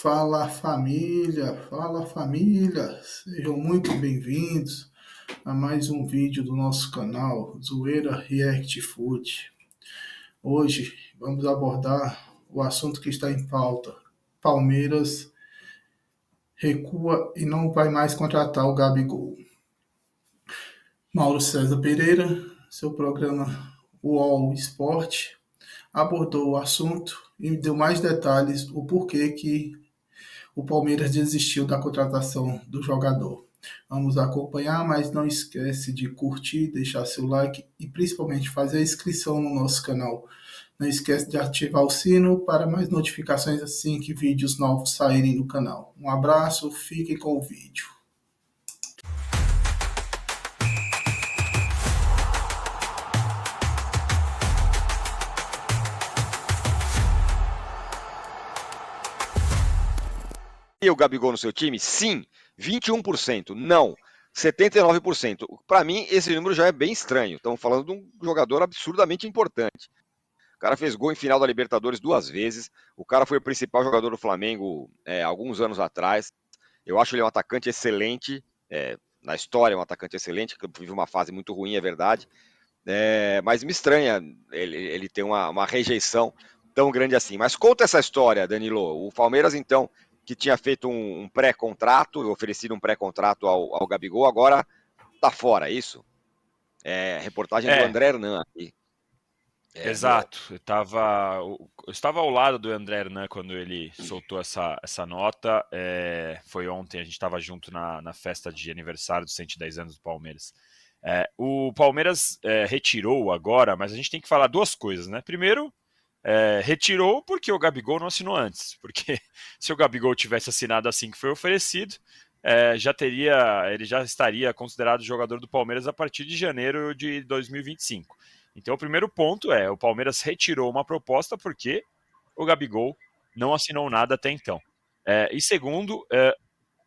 Fala família, sejam muito bem-vindos a mais um vídeo do nosso canal Zoeira React Food. Hoje vamos abordar o assunto que está em pauta. Palmeiras recua e não vai mais contratar o Gabigol. Mauro César Pereira, seu programa UOL Esporte, abordou o assunto e deu mais detalhes o porquê que o Palmeiras desistiu da contratação do jogador. Vamos acompanhar, mas não esquece de curtir, deixar seu like e principalmente fazer a inscrição no nosso canal. Não esquece de ativar o sino para mais notificações assim que vídeos novos saírem no canal. Um abraço, fiquem com o vídeo. E o Gabigol no seu time? Sim. 21%. Não. 79%. Para mim, esse número já é bem estranho. Estamos falando de um jogador absurdamente importante. O cara fez gol em final da Libertadores 2 vezes. O cara foi o principal jogador do Flamengo alguns anos atrás. Eu acho ele um atacante excelente. Na história, um atacante excelente, que vive uma fase muito ruim, é verdade. Mas me estranha ele ter uma rejeição tão grande assim. Mas conta essa história, Danilo. O Palmeiras, então, que tinha feito um pré-contrato, oferecido um pré-contrato ao Gabigol, agora tá fora, é isso? Reportagem do André Hernan aqui. Exato. Eu estava ao lado do André Hernan quando ele soltou essa nota. Foi ontem, a gente estava junto na festa de aniversário dos 110 anos do Palmeiras. O Palmeiras retirou agora, mas a gente tem que falar duas coisas, né? Primeiro, retirou porque o Gabigol não assinou antes. Porque se o Gabigol tivesse assinado assim que foi oferecido, ele já estaria considerado jogador do Palmeiras a partir de janeiro de 2025. Então o primeiro ponto o Palmeiras retirou uma proposta porque o Gabigol não assinou nada até então. E segundo,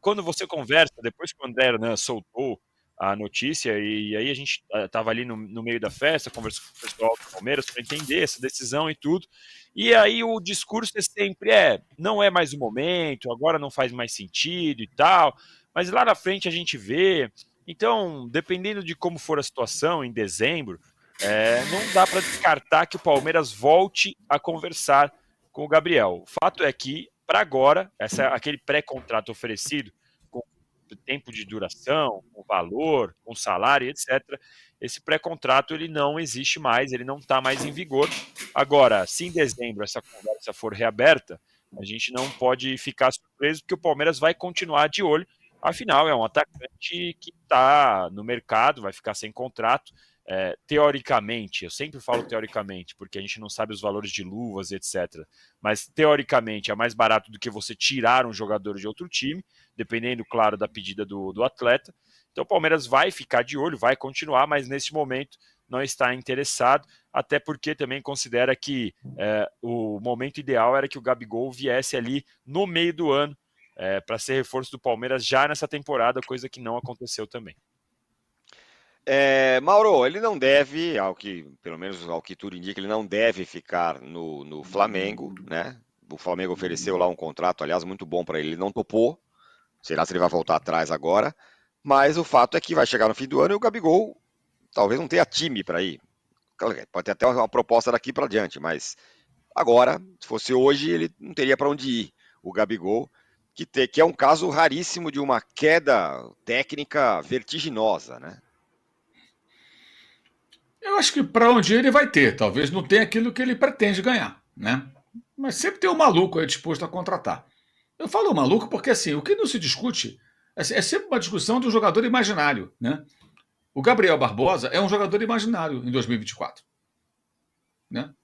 quando você conversa, depois que o André Hernan soltou a notícia, e aí a gente estava ali no meio da festa, conversou com o pessoal do Palmeiras para entender essa decisão e tudo, e aí o discurso é sempre, não é mais o momento, agora não faz mais sentido e tal, mas lá na frente a gente vê. Então, dependendo de como for a situação em dezembro, não dá para descartar que o Palmeiras volte a conversar com o Gabriel. O fato é que, para agora, aquele pré-contrato oferecido, com tempo de duração, com valor, com salário, etc., esse pré-contrato ele não existe mais, ele não está mais em vigor. Agora, se em dezembro essa conversa for reaberta, a gente não pode ficar surpreso, porque o Palmeiras vai continuar de olho. Afinal, é um atacante que está no mercado, vai ficar sem contrato. Teoricamente, eu sempre falo teoricamente, porque a gente não sabe os valores de luvas, etc. Mas teoricamente é mais barato do que você tirar um jogador de outro time, dependendo, claro, da pedida do atleta. Então o Palmeiras vai ficar de olho, vai continuar, mas nesse momento não está interessado, até porque também considera que o momento ideal era que o Gabigol viesse ali no meio do ano para ser reforço do Palmeiras já nessa temporada, coisa que não aconteceu também. Mauro, ele não deve, pelo menos ao que tudo indica, ele não deve ficar no Flamengo, né? O Flamengo ofereceu lá um contrato, aliás, muito bom para ele não topou. Será se ele vai voltar atrás agora? Mas o fato é que vai chegar no fim do ano e o Gabigol talvez não tenha time para ir. Pode ter até uma proposta daqui para diante, mas agora, se fosse hoje, ele não teria para onde ir. O Gabigol, que é um caso raríssimo de uma queda técnica vertiginosa, né? Eu acho que para onde ele vai ter, talvez não tenha aquilo que ele pretende ganhar, né? Mas sempre tem um maluco aí disposto a contratar. Eu falo maluco porque assim, o que não se discute é sempre uma discussão de um jogador imaginário, né? O Gabriel Barbosa é um jogador imaginário em 2024, né?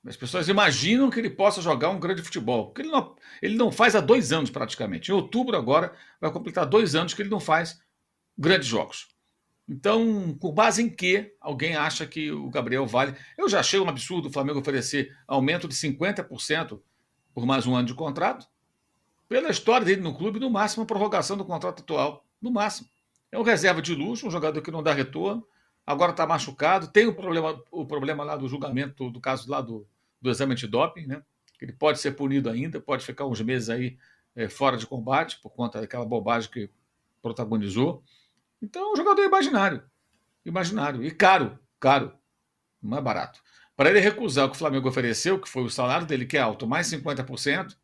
As pessoas imaginam que ele possa jogar um grande futebol, porque ele não faz há 2 anos praticamente. Em outubro agora vai completar 2 anos que ele não faz grandes jogos. Então, com base em que alguém acha que o Gabriel vale? Eu já achei um absurdo o Flamengo oferecer aumento de 50% por mais um ano de contrato. Pela história dele no clube, no máximo, a prorrogação do contrato atual. No máximo. É um reserva de luxo, um jogador que não dá retorno, agora está machucado, tem o problema lá do julgamento do caso lá do exame antidoping, né? Ele pode ser punido ainda, pode ficar uns meses aí fora de combate, por conta daquela bobagem que protagonizou. Então, é um jogador imaginário. Imaginário. E caro. Caro. Não é barato. Para ele recusar o que o Flamengo ofereceu, que foi o salário dele, que é alto, mais 50%,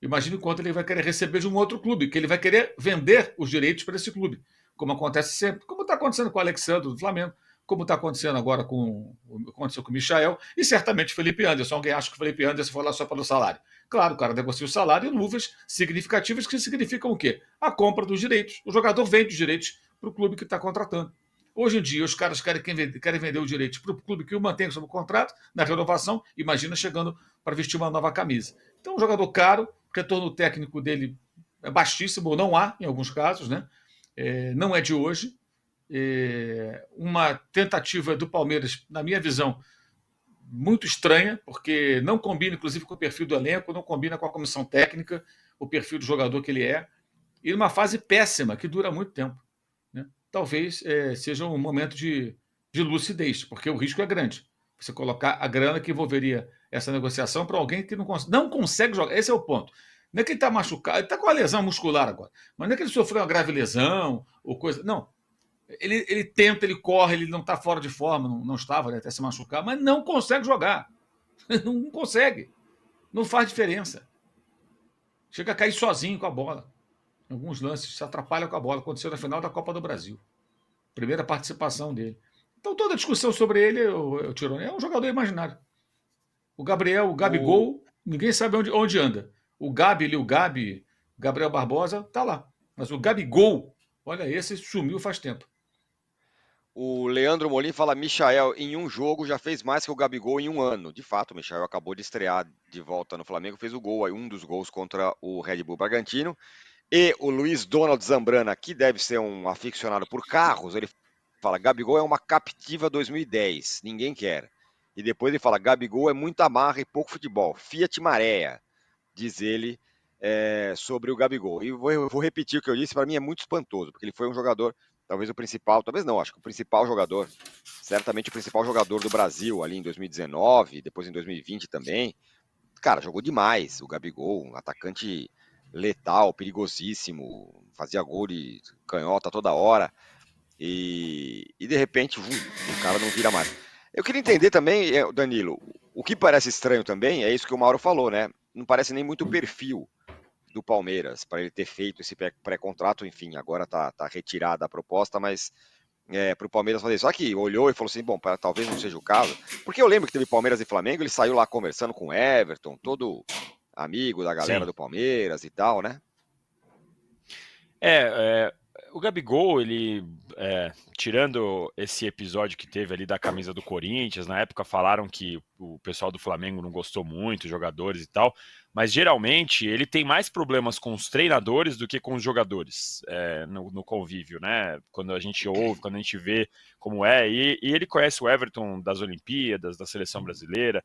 imagine quanto ele vai querer receber de um outro clube, que ele vai querer vender os direitos para esse clube, como acontece sempre, como está acontecendo com o Alexandre do Flamengo, como está acontecendo agora aconteceu com o Michael, e certamente o Felipe Anderson. Alguém acha que o Felipe Anderson foi lá só pelo salário. Claro, o cara negocia o salário em luvas significativas, que significam o quê? A compra dos direitos. O jogador vende os direitos para o clube que está contratando. Hoje em dia, os caras querem vender os direitos para o clube que o mantém sob contrato, na renovação, imagina chegando para vestir uma nova camisa. Então, um jogador caro, o retorno técnico dele é baixíssimo, ou não há, em alguns casos, né? Não é de hoje. Uma tentativa do Palmeiras, na minha visão, muito estranha, porque não combina, inclusive, com o perfil do elenco, não combina com a comissão técnica, o perfil do jogador que ele é, e numa fase péssima, que dura muito tempo. Né? Talvez seja um momento de lucidez, porque o risco é grande. Você colocar a grana que envolveria essa negociação para alguém que não consegue jogar. Esse é o ponto. Não é que ele está machucado, ele está com a lesão muscular agora, mas não é que ele sofreu uma grave lesão ou coisa. Não. Ele tenta, ele corre, ele não está fora de forma, não estava, né, até se machucar, mas não consegue jogar. Não consegue. Não faz diferença. Chega a cair sozinho com a bola. Em alguns lances, se atrapalha com a bola. Aconteceu na final da Copa do Brasil. Primeira participação dele. Então toda a discussão sobre ele, o Tirone, é um jogador imaginário. O Gabriel, o Gabigol, ninguém sabe onde anda. O Gabriel Barbosa, tá lá. Mas o Gabigol, olha, esse sumiu faz tempo. O Leandro Molim fala: Michael, em um jogo já fez mais que o Gabigol em um ano. De fato, o Michael acabou de estrear de volta no Flamengo, fez o gol, um dos gols contra o Red Bull Bragantino. E o Luiz Donald Zambrana, que deve ser um aficionado por carros, ele fala: Gabigol é uma Captiva 2010, ninguém quer. E depois ele fala: Gabigol é muita marra e pouco futebol. Fiat Maré, diz ele sobre o Gabigol. E eu vou repetir o que eu disse, para mim é muito espantoso, porque ele foi um jogador, talvez o principal, talvez não, acho que o principal jogador, certamente o principal jogador do Brasil ali em 2019, depois em 2020 também. Cara, jogou demais o Gabigol, um atacante letal, perigosíssimo, fazia gol de canhota toda hora. E de repente, o cara não vira mais. Eu queria entender também, Danilo, o que parece estranho também é isso que o Mauro falou, né? Não parece nem muito o perfil do Palmeiras para ele ter feito esse pré-contrato. Enfim, agora tá retirada a proposta, mas para o Palmeiras fazer isso. Só que olhou e falou assim: bom, talvez não seja o caso. Porque eu lembro que teve Palmeiras e Flamengo, ele saiu lá conversando com o Everton, todo amigo da galera do Palmeiras e tal, né? O Gabigol, ele, tirando esse episódio que teve ali da camisa do Corinthians, na época falaram que o pessoal do Flamengo não gostou muito, os jogadores e tal, mas geralmente ele tem mais problemas com os treinadores do que com os jogadores no convívio, né? Quando a gente ouve, quando a gente vê como é, e ele conhece o Everton das Olimpíadas, da Seleção Brasileira,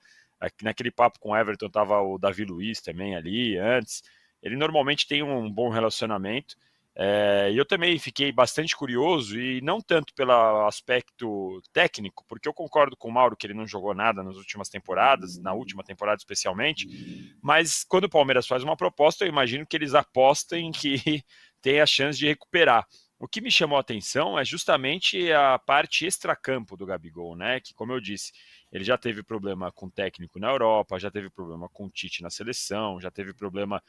naquele papo com o Everton tava o Davi Luiz também ali antes, ele normalmente tem um bom relacionamento. E eu também fiquei bastante curioso, e não tanto pelo aspecto técnico, porque eu concordo com o Mauro que ele não jogou nada nas últimas temporadas, na última temporada especialmente, mas quando o Palmeiras faz uma proposta, eu imagino que eles apostem que tem a chance de recuperar. O que me chamou a atenção é justamente a parte extracampo do Gabigol, né? Que, como eu disse, ele já teve problema com técnico na Europa, já teve problema com o Tite na seleção, já teve problema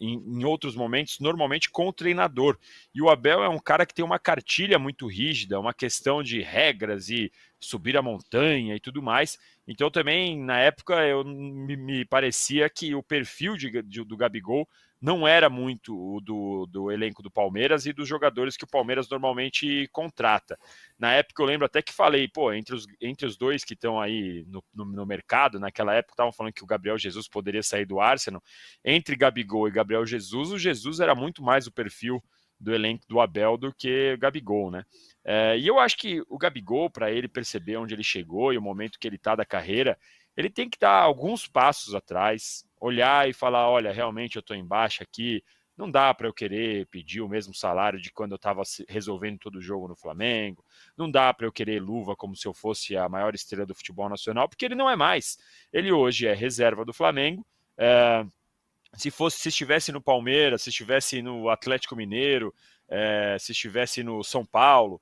em outros momentos, normalmente com o treinador. E o Abel é um cara que tem uma cartilha muito rígida, uma questão de regras e subir a montanha e tudo mais. Então também, na época, me parecia que o perfil do Gabigol não era muito o do elenco do Palmeiras e dos jogadores que o Palmeiras normalmente contrata. Na época eu lembro até que falei, entre os dois que estão aí no mercado, naquela época estavam falando que o Gabriel Jesus poderia sair do Arsenal. Entre Gabigol e Gabriel Jesus, o Jesus era muito mais o perfil do elenco do Abel do que o Gabigol, né? E eu acho que o Gabigol, para ele perceber onde ele chegou e o momento que ele está da carreira, ele tem que dar alguns passos atrás, olhar e falar: olha, realmente eu estou em baixa aqui, não dá para eu querer pedir o mesmo salário de quando eu estava resolvendo todo o jogo no Flamengo, não dá para eu querer luva como se eu fosse a maior estrela do futebol nacional, porque ele não é mais. Ele hoje é reserva do Flamengo, se estivesse no Palmeiras, se estivesse no Atlético Mineiro, se estivesse no São Paulo,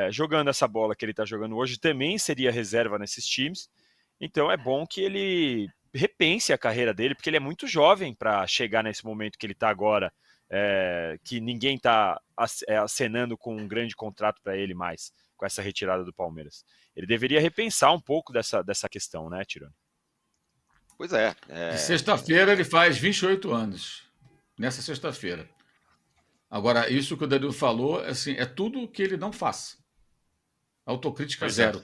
jogando essa bola que ele está jogando hoje, também seria reserva nesses times. Então é bom que ele repense a carreira dele, porque ele é muito jovem para chegar nesse momento que ele está agora, que ninguém está acenando com um grande contrato para ele mais, com essa retirada do Palmeiras. Ele deveria repensar um pouco dessa questão, né, Tironi? Pois é. De sexta-feira ele faz 28 anos. Nessa sexta-feira. Agora, isso que o Danilo falou, assim, é tudo que ele não faz. Autocrítica zero.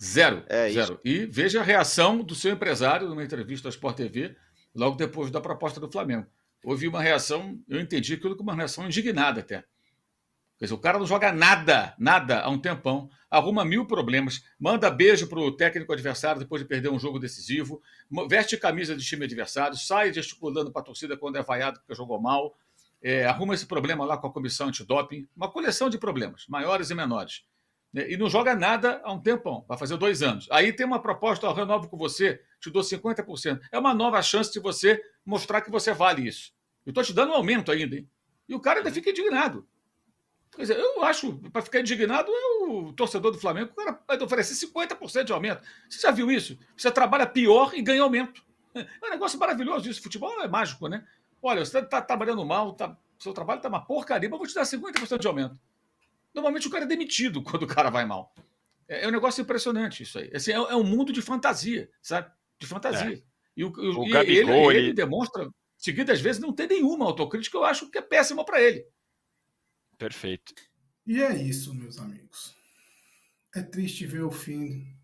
Zero. Zero. E veja a reação do seu empresário numa entrevista à Sport TV, logo depois da proposta do Flamengo. Houve uma reação, eu entendi aquilo como uma reação indignada até. Quer dizer, o cara não joga nada há um tempão, arruma 1000 problemas, manda beijo pro técnico adversário depois de perder um jogo decisivo, veste camisa de time adversário, sai gesticulando para a torcida quando é vaiado porque jogou mal, arruma esse problema lá com a comissão antidoping, uma coleção de problemas, maiores e menores. E não joga nada há um tempão, vai fazer 2 anos. Aí tem uma proposta, eu renovo com você, te dou 50%. É uma nova chance de você mostrar que você vale isso. Eu estou te dando um aumento ainda, hein? E o cara ainda fica indignado. Quer dizer, eu acho, para ficar indignado, o torcedor do Flamengo, o cara vai oferecer 50% de aumento. Você já viu isso? Você trabalha pior e ganha aumento. É um negócio maravilhoso isso. Futebol é mágico, né? Olha, você está trabalhando mal, seu trabalho está uma porcaria, mas eu vou te dar 50% de aumento. Normalmente o cara é demitido quando o cara vai mal. É um negócio impressionante isso aí. Assim, é um mundo de fantasia, sabe? De fantasia. E o Gabigol, ele demonstra, seguidas vezes, não tem nenhuma autocrítica, eu acho que é péssima para ele. Perfeito. E é isso, meus amigos. É triste ver o fim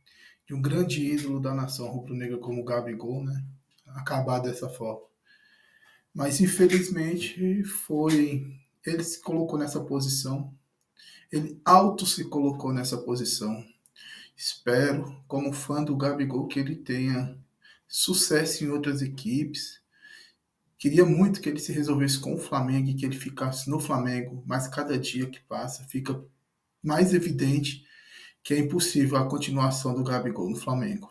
de um grande ídolo da nação rubro-negra como o Gabigol, né? Acabar dessa forma. Mas, infelizmente, ele se colocou nessa posição. Ele se colocou nessa posição. Espero, como fã do Gabigol, que ele tenha sucesso em outras equipes. Queria muito que ele se resolvesse com o Flamengo e que ele ficasse no Flamengo, mas cada dia que passa fica mais evidente que é impossível a continuação do Gabigol no Flamengo.